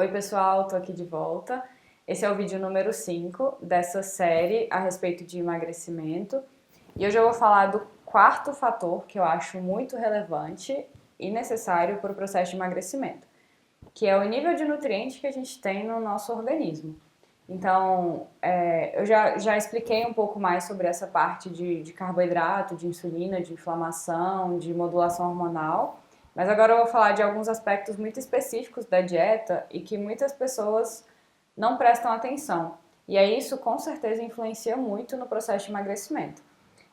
Oi pessoal, tô aqui de volta. Esse é o vídeo número 5 dessa série a respeito de emagrecimento. E hoje eu vou falar do quarto fator que eu acho muito relevante e necessário para o processo de emagrecimento, que é o nível de nutrientes que a gente tem no nosso organismo. Então, eu já expliquei um pouco mais sobre essa parte de carboidrato, de insulina, de inflamação, de modulação hormonal, mas agora eu vou falar de alguns aspectos muito específicos da dieta e que muitas pessoas não prestam atenção. E aí isso com certeza influencia muito no processo de emagrecimento.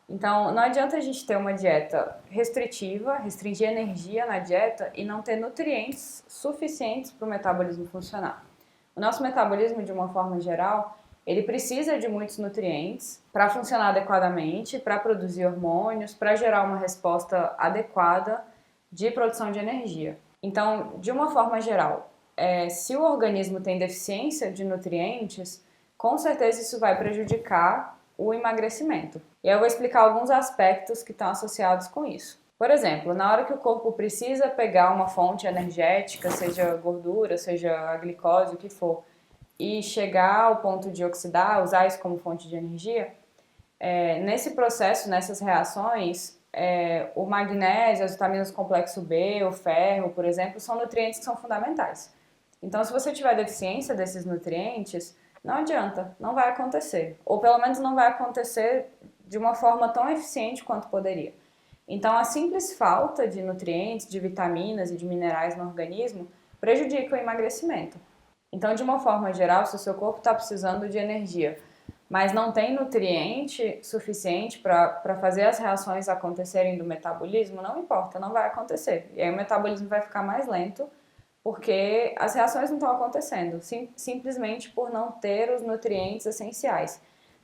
Então, não adianta a gente ter uma dieta restritiva, restringir energia na dieta e não ter nutrientes suficientes para o metabolismo funcionar. O nosso metabolismo, de uma forma geral, ele precisa de muitos nutrientes para funcionar adequadamente, para produzir hormônios, para gerar uma resposta adequada de produção de energia. Então, de uma forma geral, se o organismo tem deficiência de nutrientes, com certeza isso vai prejudicar o emagrecimento. E aí eu vou explicar alguns aspectos que estão associados com isso. Por exemplo, na hora que o corpo precisa pegar uma fonte energética, seja gordura, seja a glicose, o que for, e chegar ao ponto de oxidar, usar isso como fonte de energia, nesse processo, nessas reações, o magnésio, as vitaminas do complexo B, o ferro, por exemplo, são nutrientes que são fundamentais. Então, se você tiver deficiência desses nutrientes, não adianta, não vai acontecer. Ou pelo menos não vai acontecer de uma forma tão eficiente quanto poderia. Então, a simples falta de nutrientes, de vitaminas e de minerais no organismo prejudica o emagrecimento. Então, de uma forma geral, se o seu corpo está precisando de energia, mas não tem nutriente suficiente para fazer as reações acontecerem do metabolismo, não importa, não vai acontecer. E aí o metabolismo vai ficar mais lento, porque as reações não estão acontecendo, simplesmente por não ter os nutrientes essenciais.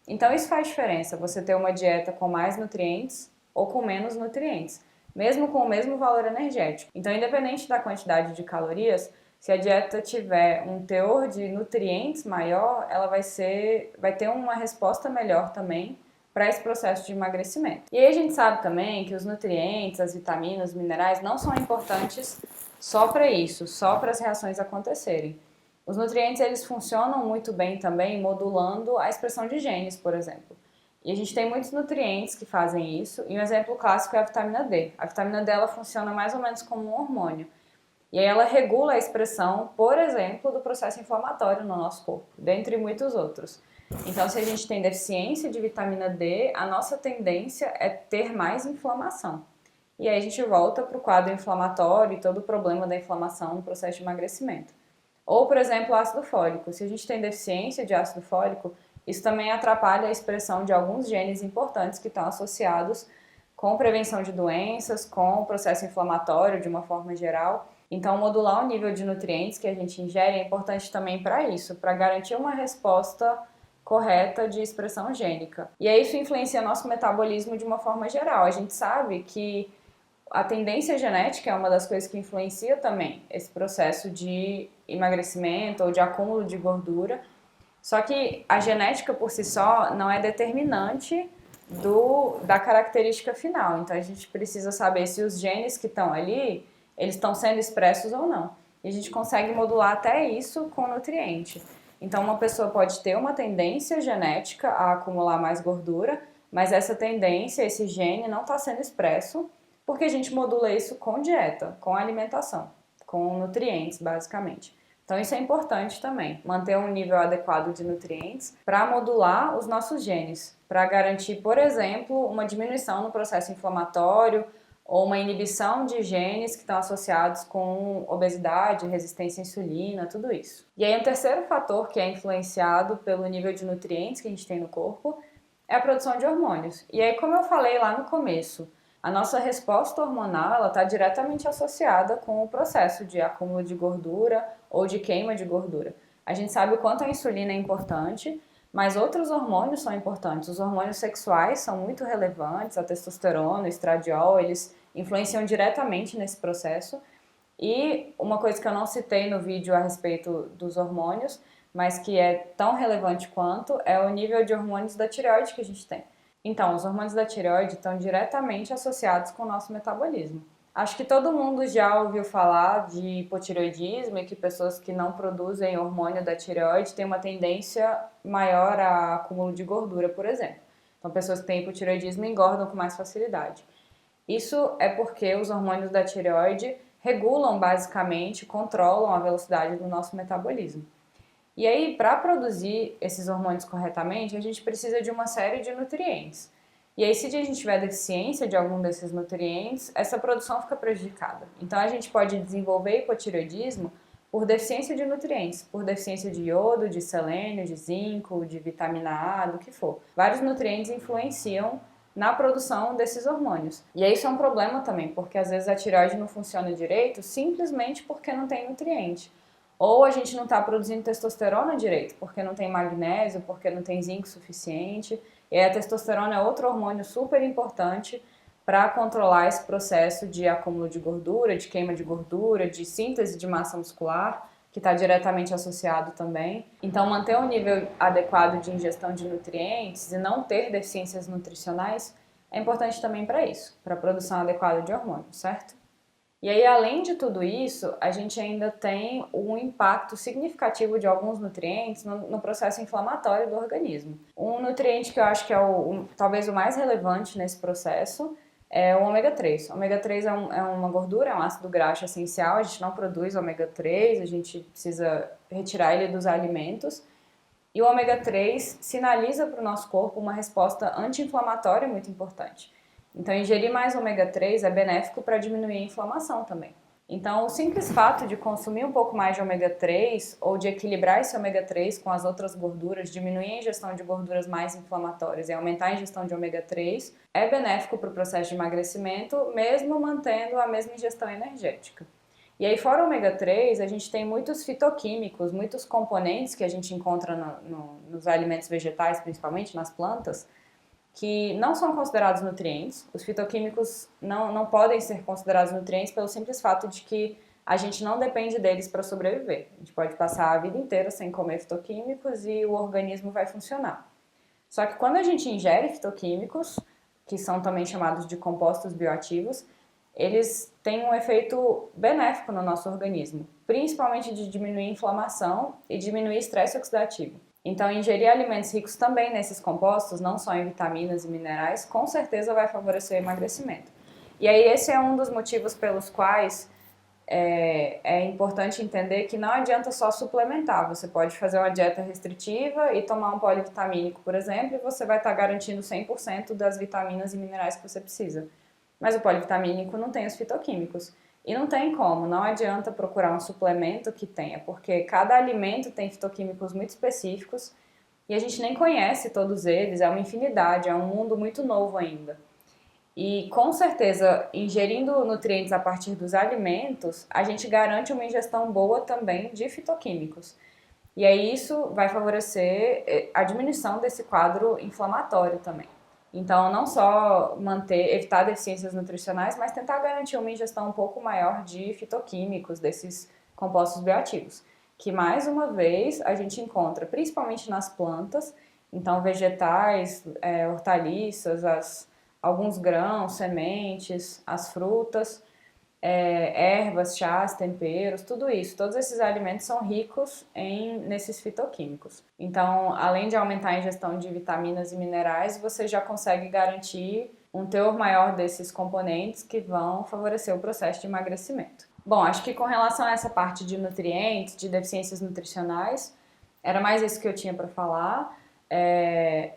Então isso faz diferença, você ter uma dieta com mais nutrientes ou com menos nutrientes, mesmo com o mesmo valor energético. Então, independente da quantidade de calorias, se a dieta tiver um teor de nutrientes maior, ela vai ter uma resposta melhor também para esse processo de emagrecimento. E aí a gente sabe também que os nutrientes, as vitaminas, os minerais não são importantes só para isso, só para as reações acontecerem. Os nutrientes, eles funcionam muito bem também modulando a expressão de genes, por exemplo. E a gente tem muitos nutrientes que fazem isso, e um exemplo clássico é a vitamina D. A vitamina D, ela funciona mais ou menos como um hormônio. E aí ela regula a expressão, por exemplo, do processo inflamatório no nosso corpo, dentre muitos outros. Então, se a gente tem deficiência de vitamina D, a nossa tendência é ter mais inflamação. E aí a gente volta para o quadro inflamatório e todo o problema da inflamação no processo de emagrecimento. Ou, por exemplo, ácido fólico. Se a gente tem deficiência de ácido fólico, isso também atrapalha a expressão de alguns genes importantes que estão associados com prevenção de doenças, com o processo inflamatório de uma forma geral. Então, modular o nível de nutrientes que a gente ingere é importante também para isso, para garantir uma resposta correta de expressão gênica. E aí isso influencia nosso metabolismo de uma forma geral. A gente sabe que a tendência genética é uma das coisas que influencia também esse processo de emagrecimento ou de acúmulo de gordura. Só que a genética por si só não é determinante da característica final. Então a gente precisa saber se os genes que estão ali, eles estão sendo expressos ou não. E a gente consegue modular até isso com nutriente. Então uma pessoa pode ter uma tendência genética a acumular mais gordura, mas essa tendência, esse gene não está sendo expresso porque a gente modula isso com dieta, com alimentação, com nutrientes basicamente. Então isso é importante também, manter um nível adequado de nutrientes para modular os nossos genes, para garantir, por exemplo, uma diminuição no processo inflamatório ou uma inibição de genes que estão associados com obesidade, resistência à insulina, tudo isso. E aí um terceiro fator que é influenciado pelo nível de nutrientes que a gente tem no corpo é a produção de hormônios. E aí, como eu falei lá no começo, a nossa resposta hormonal está diretamente associada com o processo de acúmulo de gordura ou de queima de gordura. A gente sabe o quanto a insulina é importante, mas outros hormônios são importantes. Os hormônios sexuais são muito relevantes, a testosterona, o estradiol, eles influenciam diretamente nesse processo. E uma coisa que eu não citei no vídeo a respeito dos hormônios, mas que é tão relevante quanto, é o nível de hormônios da tireoide que a gente tem. Então, os hormônios da tireoide estão diretamente associados com o nosso metabolismo. Acho que todo mundo já ouviu falar de hipotireoidismo e que pessoas que não produzem hormônio da tireoide têm uma tendência maior a acúmulo de gordura, por exemplo. Então, pessoas que têm hipotireoidismo engordam com mais facilidade. Isso é porque os hormônios da tireoide regulam, basicamente, controlam a velocidade do nosso metabolismo. E aí, para produzir esses hormônios corretamente, a gente precisa de uma série de nutrientes. E aí, se a gente tiver deficiência de algum desses nutrientes, essa produção fica prejudicada. Então, a gente pode desenvolver hipotireoidismo por deficiência de nutrientes, por deficiência de iodo, de selênio, de zinco, de vitamina A, do que for. Vários nutrientes influenciam na produção desses hormônios. E aí isso é um problema também, porque às vezes a tireoide não funciona direito simplesmente porque não tem nutriente. Ou a gente não está produzindo testosterona direito, porque não tem magnésio, porque não tem zinco suficiente. E aí a testosterona é outro hormônio super importante para controlar esse processo de acúmulo de gordura, de queima de gordura, de síntese de massa muscular, que está diretamente associado também. Então, manter um nível adequado de ingestão de nutrientes e não ter deficiências nutricionais é importante também para isso, para a produção adequada de hormônios, certo? E aí, além de tudo isso, a gente ainda tem um impacto significativo de alguns nutrientes no processo inflamatório do organismo. Um nutriente que eu acho que é talvez o mais relevante nesse processo é o ômega 3. O ômega 3 é uma gordura, é um ácido graxo essencial, a gente não produz ômega 3, a gente precisa retirar ele dos alimentos. E o ômega 3 sinaliza para o nosso corpo uma resposta anti-inflamatória muito importante. Então, ingerir mais ômega 3 é benéfico para diminuir a inflamação também. Então, o simples fato de consumir um pouco mais de ômega 3 ou de equilibrar esse ômega 3 com as outras gorduras, diminuir a ingestão de gorduras mais inflamatórias e aumentar a ingestão de ômega 3 é benéfico para o processo de emagrecimento, mesmo mantendo a mesma ingestão energética. E aí, fora o ômega 3, a gente tem muitos fitoquímicos, muitos componentes que a gente encontra nos alimentos vegetais, principalmente nas plantas, que não são considerados nutrientes. Os fitoquímicos não podem ser considerados nutrientes pelo simples fato de que a gente não depende deles para sobreviver. A gente pode passar a vida inteira sem comer fitoquímicos e o organismo vai funcionar. Só que quando a gente ingere fitoquímicos, que são também chamados de compostos bioativos, eles têm um efeito benéfico no nosso organismo, principalmente de diminuir a inflamação e diminuir o estresse oxidativo. Então, ingerir alimentos ricos também nesses compostos, não só em vitaminas e minerais, com certeza vai favorecer o emagrecimento. E aí esse é um dos motivos pelos quais é importante entender que não adianta só suplementar. Você pode fazer uma dieta restritiva e tomar um polivitamínico, por exemplo, e você vai estar garantindo 100% das vitaminas e minerais que você precisa. Mas o polivitamínico não tem os fitoquímicos. E não tem como, não adianta procurar um suplemento que tenha, porque cada alimento tem fitoquímicos muito específicos e a gente nem conhece todos eles, é uma infinidade, é um mundo muito novo ainda. E com certeza, ingerindo nutrientes a partir dos alimentos, a gente garante uma ingestão boa também de fitoquímicos. E aí isso vai favorecer a diminuição desse quadro inflamatório também. Então, não só evitar deficiências nutricionais, mas tentar garantir uma ingestão um pouco maior de fitoquímicos, desses compostos bioativos, que mais uma vez a gente encontra principalmente nas plantas, então vegetais, hortaliças, alguns grãos, sementes, as frutas, ervas, chás, temperos, tudo isso. Todos esses alimentos são ricos nesses fitoquímicos. Então, além de aumentar a ingestão de vitaminas e minerais, você já consegue garantir um teor maior desses componentes que vão favorecer o processo de emagrecimento. Bom, acho que com relação a essa parte de nutrientes, de deficiências nutricionais, era mais isso que eu tinha para falar.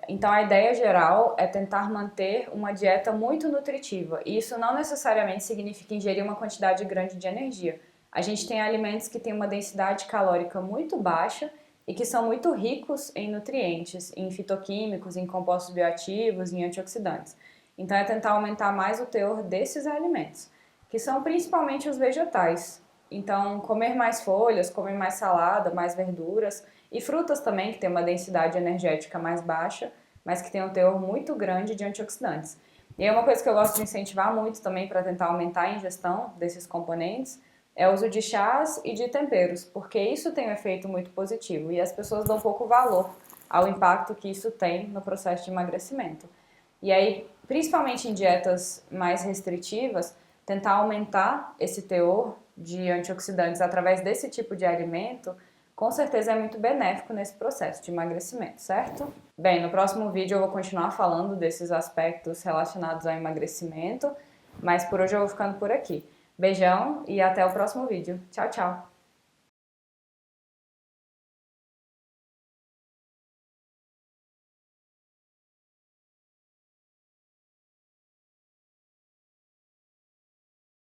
Então a ideia geral é tentar manter uma dieta muito nutritiva, e isso não necessariamente significa ingerir uma quantidade grande de energia. A gente tem alimentos que têm uma densidade calórica muito baixa e que são muito ricos em nutrientes, em fitoquímicos, em compostos bioativos, em antioxidantes. Então é tentar aumentar mais o teor desses alimentos, que são principalmente os vegetais. Então comer mais folhas, comer mais salada, mais verduras, e frutas também, que tem uma densidade energética mais baixa, mas que tem um teor muito grande de antioxidantes. E é uma coisa que eu gosto de incentivar muito também para tentar aumentar a ingestão desses componentes, é o uso de chás e de temperos, porque isso tem um efeito muito positivo e as pessoas dão pouco valor ao impacto que isso tem no processo de emagrecimento. E aí, principalmente em dietas mais restritivas, tentar aumentar esse teor de antioxidantes através desse tipo de alimento, com certeza é muito benéfico nesse processo de emagrecimento, certo? Bem, no próximo vídeo eu vou continuar falando desses aspectos relacionados ao emagrecimento, mas por hoje eu vou ficando por aqui. Beijão e até o próximo vídeo. Tchau, tchau!